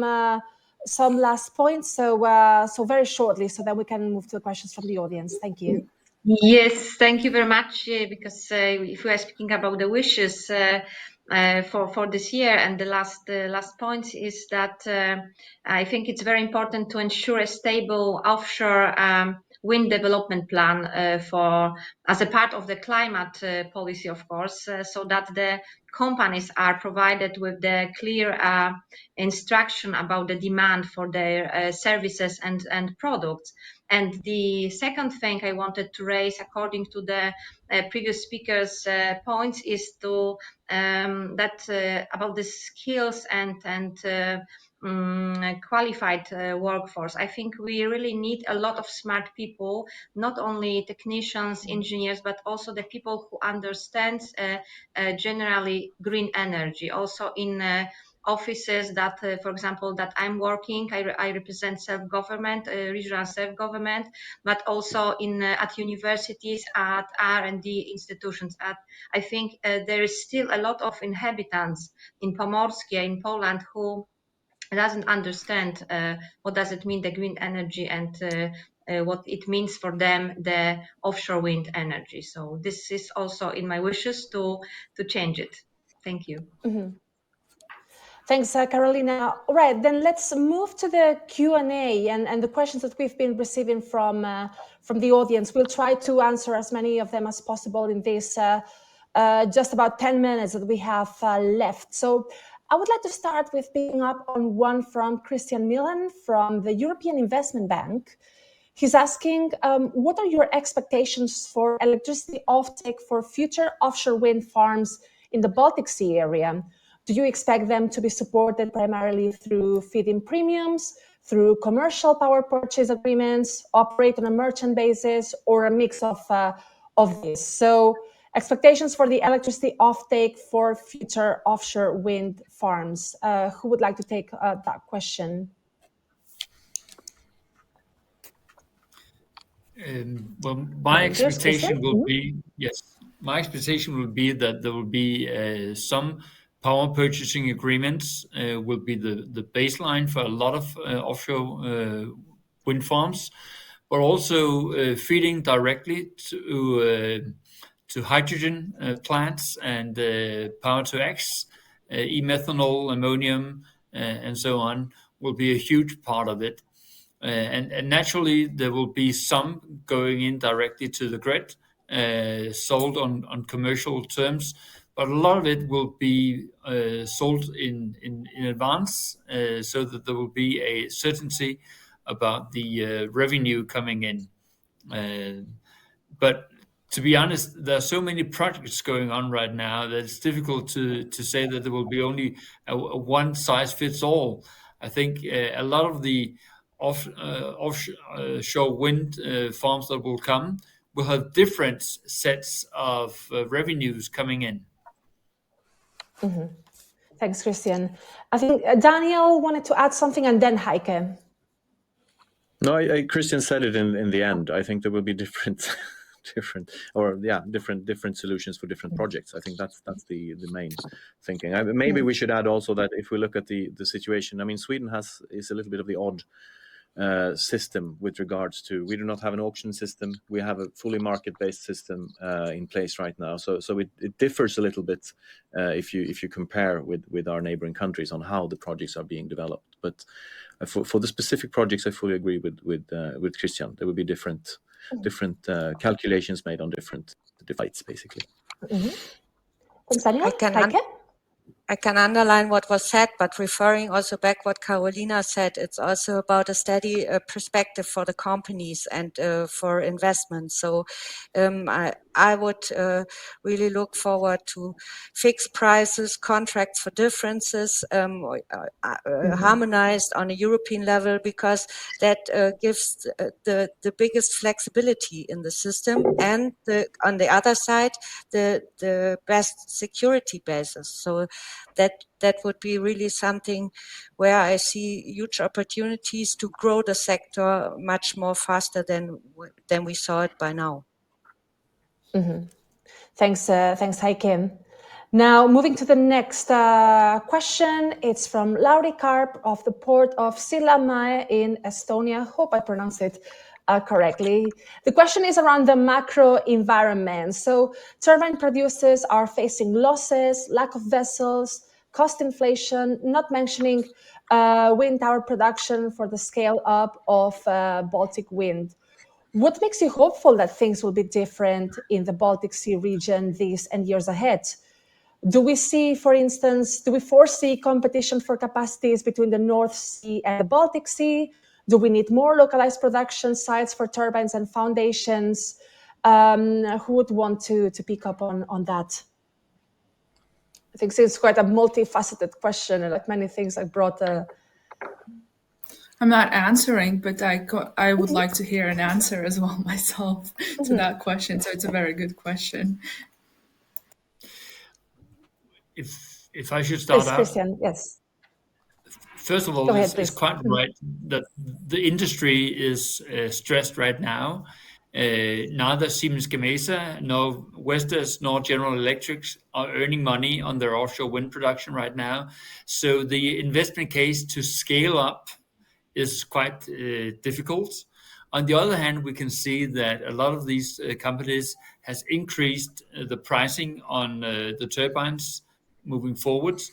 Speaker 2: last points. So very shortly, so that we can move to the questions from the audience. Thank you.
Speaker 7: Yes, thank you very much. Because if we are speaking about the wishes for this year, and the last point is that I think it's very important to ensure a stable offshore wind development plan as a part of the climate policy, of course, so that the companies are provided with the clear instruction about the demand for their services and products. And the second thing I wanted to raise, according to the previous speakers' points, is to about the skills and qualified workforce. I think we really need a lot of smart people, not only technicians, engineers, but also the people who understand generally green energy. Also in offices that, for example, that I'm working, I represent self-government, regional self-government, but also at universities, at R&D institutions. I think there is still a lot of inhabitants in Pomorskie, in Poland, who doesn't understand what does it mean, the green energy, and what it means for them, the offshore wind energy. So this is also in my wishes to change it. Thank you.
Speaker 2: Thanks, Carolina. All right, then let's move to the Q&A and the questions that we've been receiving from the audience. We'll try to answer as many of them as possible in this just about 10 minutes that we have left. So I would like to start with picking up on one from Christian Milan from the European Investment Bank. He's asking, what are your expectations for electricity offtake for future offshore wind farms in the Baltic Sea area? Do you expect them to be supported primarily through feed-in premiums, through commercial power purchase agreements, operate on a merchant basis, or a mix of this? So expectations for the electricity offtake for future offshore wind farms. Who would like to take that question?
Speaker 3: Well, my expectation will be, my expectation will be that there will be some power purchasing agreements will be the baseline for a lot of offshore wind farms, but also feeding directly to hydrogen plants and power to X, e-methanol, ammonium, and so on will be a huge part of it. And naturally, there will be some going in directly to the grid, sold on commercial terms, but a lot of it will be sold in advance, so that there will be a certainty about the revenue coming in. But to be honest, there are so many projects going on right now that it's difficult to say that there will be only a one size fits all. I think a lot of the offshore wind farms that will come will have different sets of revenues coming in.
Speaker 2: Thanks, Christian. I think Daniel wanted to add something, and then Heike.
Speaker 8: No, Christian said it in the end. I think there will be different solutions for different projects. I think that's the main thinking. Maybe we should add also that if we look at the situation, I mean, Sweden is a little bit of the odd system with regards to, we do not have an auction system. We have a fully market-based system in place right now. So it differs a little bit if you compare with our neighboring countries on how the projects are being developed. But for the specific projects, I fully agree with Christian. There will be different calculations made on different sites, basically.
Speaker 2: Thanks, Daniel.
Speaker 4: I can underline what was said, but referring also back what Carolina said, it's also about a steady perspective for the companies and for investments. So I would really look forward to fixed prices, contracts for differences, harmonized on a European level, because that gives the biggest flexibility in the system, and on the other side, the best security basis. So that would be really something where I see huge opportunities to grow the sector much more faster than we saw it by now.
Speaker 2: Thanks, Heike. Now, moving to the next question. It's from Lauri Karp of the port of Sillamäe in Estonia. Hope I pronounced it correctly. The question is around the macro environment. So turbine producers are facing losses, lack of vessels, cost inflation, not mentioning wind tower production for the scale up of Baltic Wind. What makes you hopeful that things will be different in the Baltic Sea region these and years ahead? Do we foresee competition for capacities between the North Sea and the Baltic Sea? Do we need more localized production sites for turbines and foundations? Who would want to pick up on that? I think it's quite a multifaceted question, and like many things I brought.
Speaker 5: I'm not answering, but I would like to hear an answer as well myself to that question. So it's a very good question.
Speaker 3: If I should start out,
Speaker 2: Christian, yes.
Speaker 3: First of all, it's quite right that the industry is stressed right now. Neither Siemens Gamesa, nor Vestas, nor General Electric are earning money on their offshore wind production right now. So the investment case to scale up is quite difficult. On the other hand, we can see that a lot of these companies has increased the pricing on the turbines moving forwards.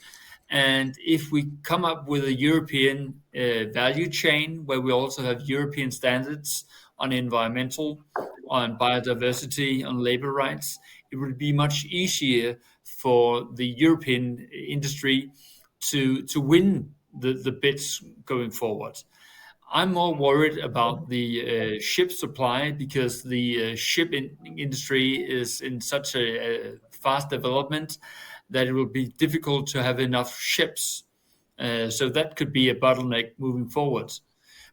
Speaker 3: And if we come up with a European value chain where we also have European standards on environmental, on biodiversity, on labor rights, it would be much easier for the European industry to win the bids going forward. I'm more worried about the ship supply, because the shipping industry is in such a fast development that it will be difficult to have enough ships. So that could be a bottleneck moving forward.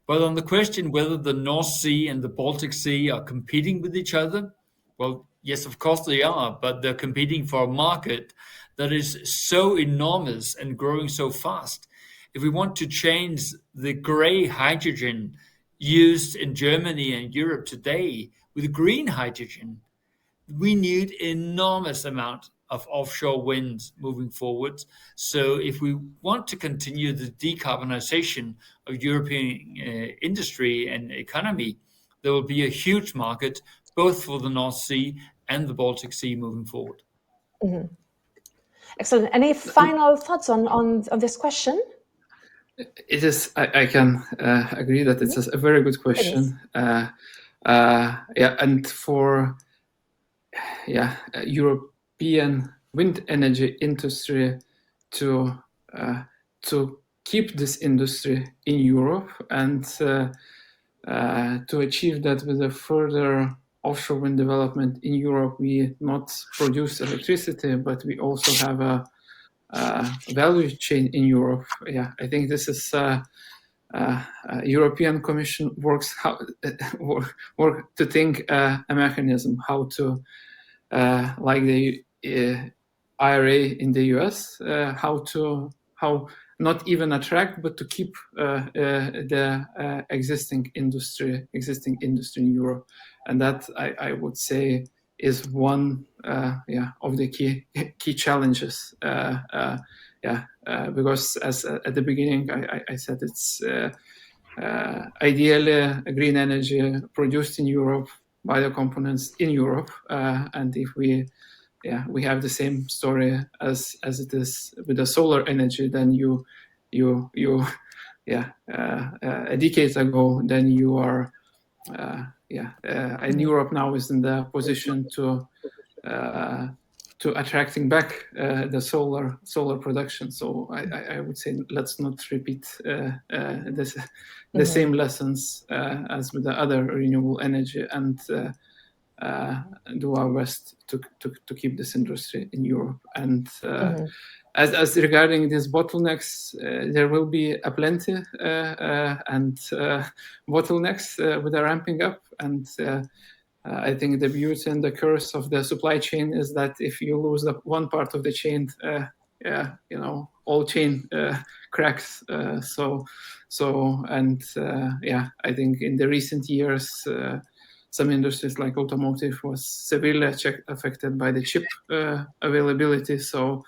Speaker 3: But on the question whether the North Sea and the Baltic Sea are competing with each other, well, yes, of course they are, but they're competing for a market that is so enormous and growing so fast. If we want to change the gray hydrogen used in Germany and Europe today with green hydrogen, we need enormous amount of offshore wind moving forward. So if we want to continue the decarbonization of European industry and economy, there will be a huge market both for the North Sea and the Baltic Sea moving forward.
Speaker 2: Excellent. Any final thoughts on this question?
Speaker 6: It is. I can agree that it's a very good question. And for European wind energy industry to keep this industry in Europe and to achieve that with a further offshore wind development in Europe, we not produce electricity, but we also have a value chain in Europe. I think this is European Commission work to think a mechanism how to like the IRA in the US, how not even attract but to keep the existing industry in Europe, and that I would say is one of the key challenges. Because as at the beginning I said, it's ideally green energy produced in Europe, biocomponents in Europe, and if we have the same story as it is with the solar energy, then a decade ago, then you are and Europe now is in the position to attracting back the solar production. So I would say let's not repeat the same lessons as with the other renewable energy, and do our best to keep this industry in Europe. And as regarding these bottlenecks, there will be a plenty and bottlenecks with the ramping up. And I think the beauty and the curse of the supply chain is that if you lose one part of the chain, all chain cracks. I think in the recent years, some industries like automotive was severely affected by the chip availability. So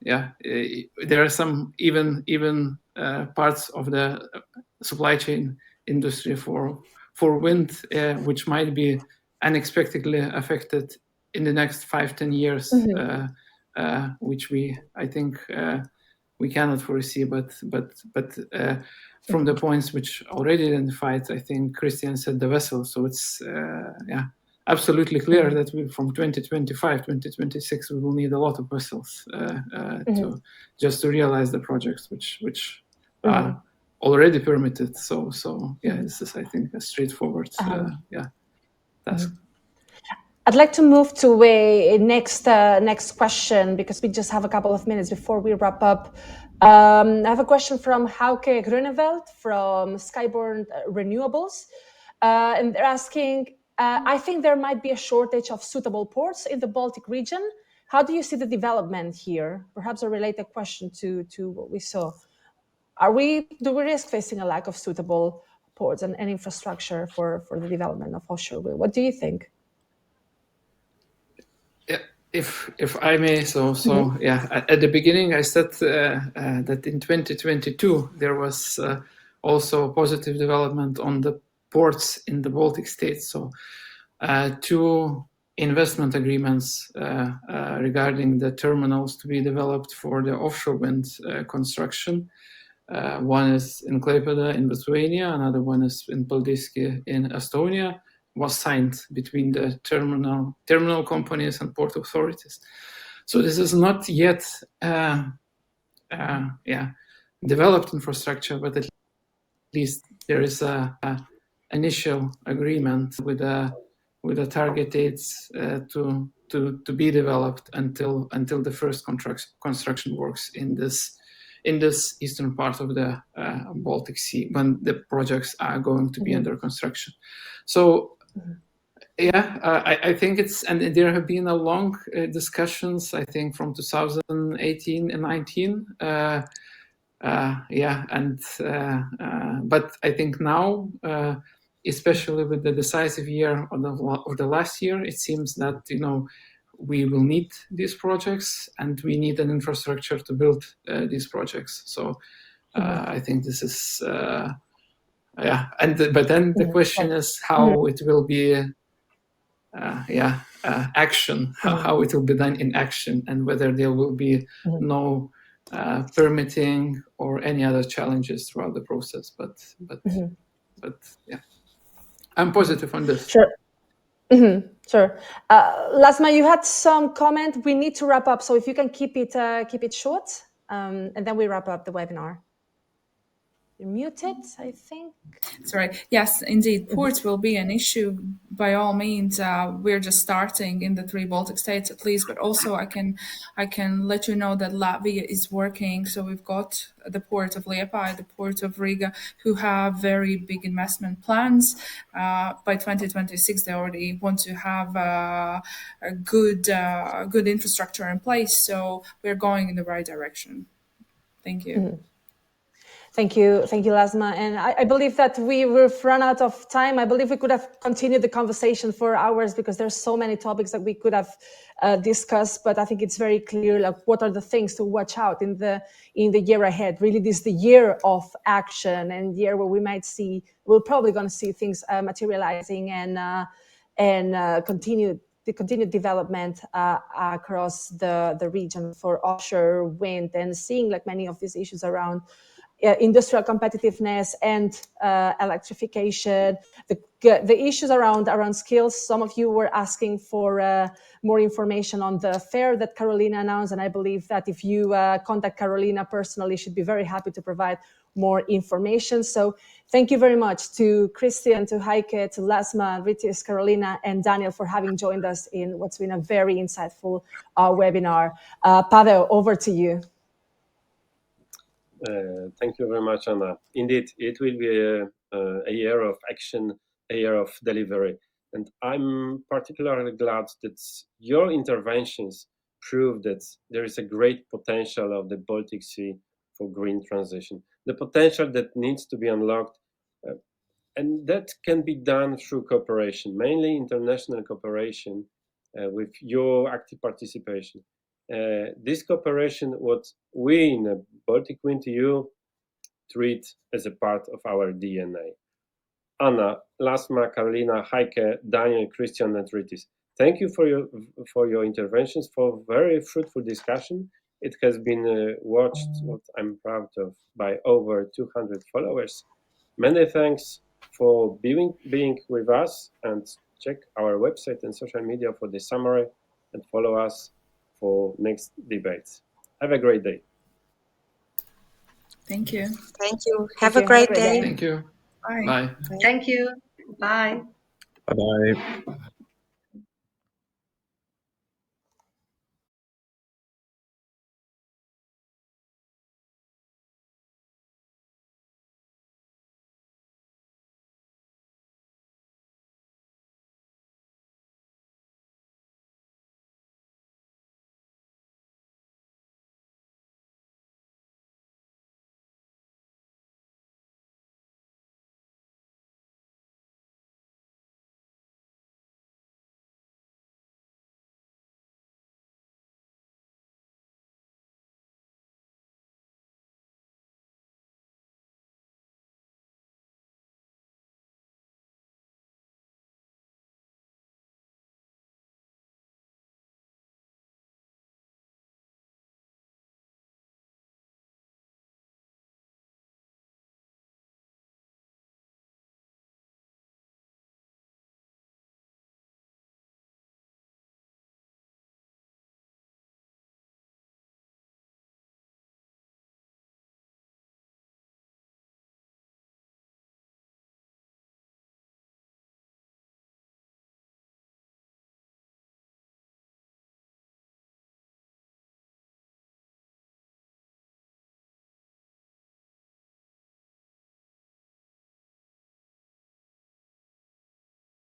Speaker 6: there are some even parts of the supply chain industry for wind which might be unexpectedly affected in the next 5-10 years, which I think we cannot foresee. But from the points which already identified, I think Christian said the vessel. So it's absolutely clear that from 2025, 2026, we will need a lot of vessels to realize the projects which are already permitted. So this is, I think, a straightforward task.
Speaker 2: I'd like to move to a next question, because we just have a couple of minutes before we wrap up. I have a question from Hauke Grunewald from Skyborn Renewables, and they're asking, I think there might be a shortage of suitable ports in the Baltic region. How do you see the development here? Perhaps a related question to what we saw. Do we risk facing a lack of suitable ports and infrastructure for the development of offshore wind? What do you think?
Speaker 6: If I may, at the beginning I said that in 2022 there was also positive development on the ports in the Baltic states. So 2 investment agreements regarding the terminals to be developed for the offshore wind construction. One is in Klaipėda in Lithuania, another one is in Paldiski in Estonia, was signed between the terminal companies and port authorities. So this is not yet developed infrastructure, but at least there is a initial agreement with the target dates to be developed until the first construction works in this eastern part of the Baltic Sea, when the projects are going to be under construction. So I think and there have been a long discussions, I think, from 2018 and 19. But I think now, especially with the decisive year of the last year, it seems that we will need these projects, and we need an infrastructure to build these projects. So I think this is but then the question is how it will be action, how it will be done in action, and whether there will be no permitting or any other challenges throughout the process. But I'm positive on this.
Speaker 2: Sure. Sure. Lasma, you had some comment. We need to wrap up, so if you can keep it short, and then we wrap up the webinar. You're muted, I think.
Speaker 5: Sorry. Yes, indeed. Ports will be an issue by all means. We're just starting in the 3 Baltic states at least, but also I can let you know that Latvia is working. So we've got the port of Liepāja, the port of Riga, who have very big investment plans. By 2026, they already want to have a good infrastructure in place. So we're going in the right direction. Thank you.
Speaker 2: Thank you, Lasma. And I believe that we've run out of time. I believe we could have continued the conversation for hours because there's so many topics that we could have discussed. But I think it's very clear, like, what are the things to watch out in the year ahead. Really, this is the year of action and year where we're probably going to see things materializing and continued development across the region for offshore wind, and seeing like many of these issues around industrial competitiveness and electrification, the issues around skills. Some of you were asking for more information on the fair that Carolina announced, and I believe that if you contact Carolina personally, she'd be very happy to provide more information. So thank you very much to Christian, to Heike, to Lasma, Ritis, Carolina, and Daniel for having joined us in what's been a very insightful webinar. Pawel, over to you.
Speaker 1: Thank you very much, Anna. Indeed, it will be a year of action, a year of delivery. And I'm particularly glad that your interventions prove that there is a great potential of the Baltic Sea for green transition, the potential that needs to be unlocked. And that can be done through cooperation, mainly international cooperation with your active participation. This cooperation, what we in BalticWind.EU treat as a part of our DNA. Anna, Lasma, Karolina, Heike, Daniel, Christian, and Ritis, thank you for your interventions, for very fruitful discussion. It has been watched, what I'm proud of, by over 200 followers. Many thanks for being with us, and check our website and social media for the summary, and follow us for next debates. Have a great day.
Speaker 5: Thank you.
Speaker 4: Thank you. Have a great day.
Speaker 6: Thank you.
Speaker 5: Bye.
Speaker 6: Bye.
Speaker 7: Thank you. Bye.
Speaker 8: Bye-bye.